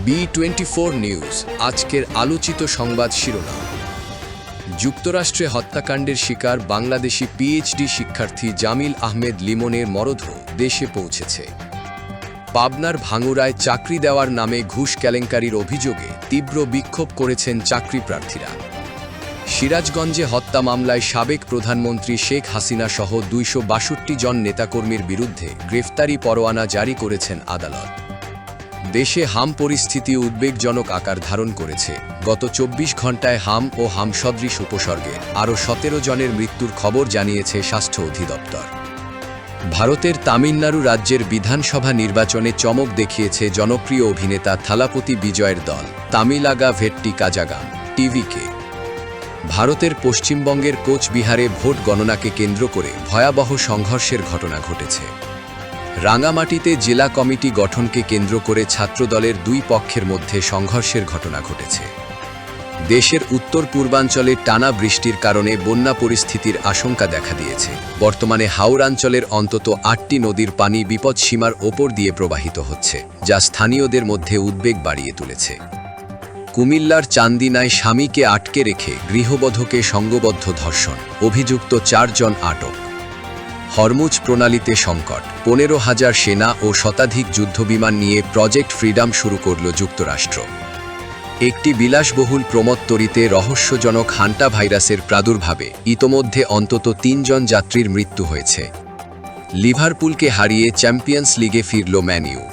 B24 news আজকের আলোচিত সংবাদ শিরোনাম। যুক্তরাষ্ট্রে হত্যাকাণ্ডের শিকার বাংলাদেশি পিএইচডি শিক্ষার্থী জামিল আহমেদ লিমনের মরদেহ দেশে পৌঁছেছে। পাবনার ভাঙুরায় চাকরি দেওয়ার নামে ঘুষ কেলেঙ্কারির অভিযোগে তীব্র বিক্ষোভ করেছেন চাকরিপ্রার্থীরা। সিরাজগঞ্জে হত্যা মামলায় সাবেক প্রধানমন্ত্রী শেখ হাসিনা সহ ২৬২ জন নেতাকর্মীর বিরুদ্ধে গ্রেফতারি পরোয়ানা জারি করেছেন আদালত। দেশে হাম পরিস্থিতি উদ্বেগজনক আকার ধারণ করেছে। গত ২৪ ঘণ্টায় হাম ও হাম সদৃশ উপসর্গে আরও ১৭ জনের মৃত্যুর খবর জানিয়েছে স্বাস্থ্য অধিদপ্তর। ভারতের তামিলনাড়ু রাজ্যের বিধানসভা নির্বাচনে চমক দেখিয়েছে জনপ্রিয় অভিনেতা থালাপতি বিজয়ের দল তামিলাগা ভেট্টি কাজাগাম টিভিকে। ভারতের পশ্চিমবঙ্গের কোচবিহারে ভোট গণনাকে কেন্দ্র করে ভয়াবহ সংঘর্ষের ঘটনা ঘটেছে। রাঙামাটিতে জেলা কমিটি গঠনকে কেন্দ্র করে ছাত্রদলের দুই পক্ষের মধ্যে সংঘর্ষের ঘটনা ঘটেছে। দেশের উত্তর পূর্বাঞ্চলে টানা বৃষ্টির কারণে বন্যা পরিস্থিতির আশঙ্কা দেখা দিয়েছে। বর্তমানে হাওড়াঞ্চলের অন্তত ৮টি নদীর পানি বিপদসীমার ওপর দিয়ে প্রবাহিত হচ্ছে, যা স্থানীয়দের মধ্যে উদ্বেগ বাড়িয়ে তুলেছে। কুমিল্লার চান্দিনায় স্বামীকে আটকে রেখে গৃহবধূকে সংঘবদ্ধ ধর্ষণ, অভিযুক্ত ৪ জন আটক। হরমুজ প্রণালীতে সংকট, ১৫,০০০ সেনা ও শতাধিক যুদ্ধবিমান নিয়ে প্রজেক্ট ফ্রিডম শুরু করল যুক্তরাষ্ট্র। একটি বিলাসবহুল প্রমত্তরিতে রহস্যজনক হান্টা ভাইরাসের প্রাদুর্ভাবে ইতোমধ্যে অন্তত ৩ জন যাত্রীর মৃত্যু হয়েছে। লিভারপুলকে হারিয়ে চ্যাম্পিয়ন্স লিগে ফিরল ম্যান ইউ।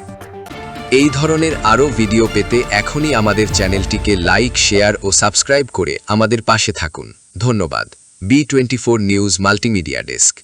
এই ধরনের আরও ভিডিও পেতে এখনই আমাদের চ্যানেলটিকে লাইক, শেয়ার ও সাবস্ক্রাইব করে আমাদের পাশে থাকুন। ধন্যবাদ। B24 news multimedia desk.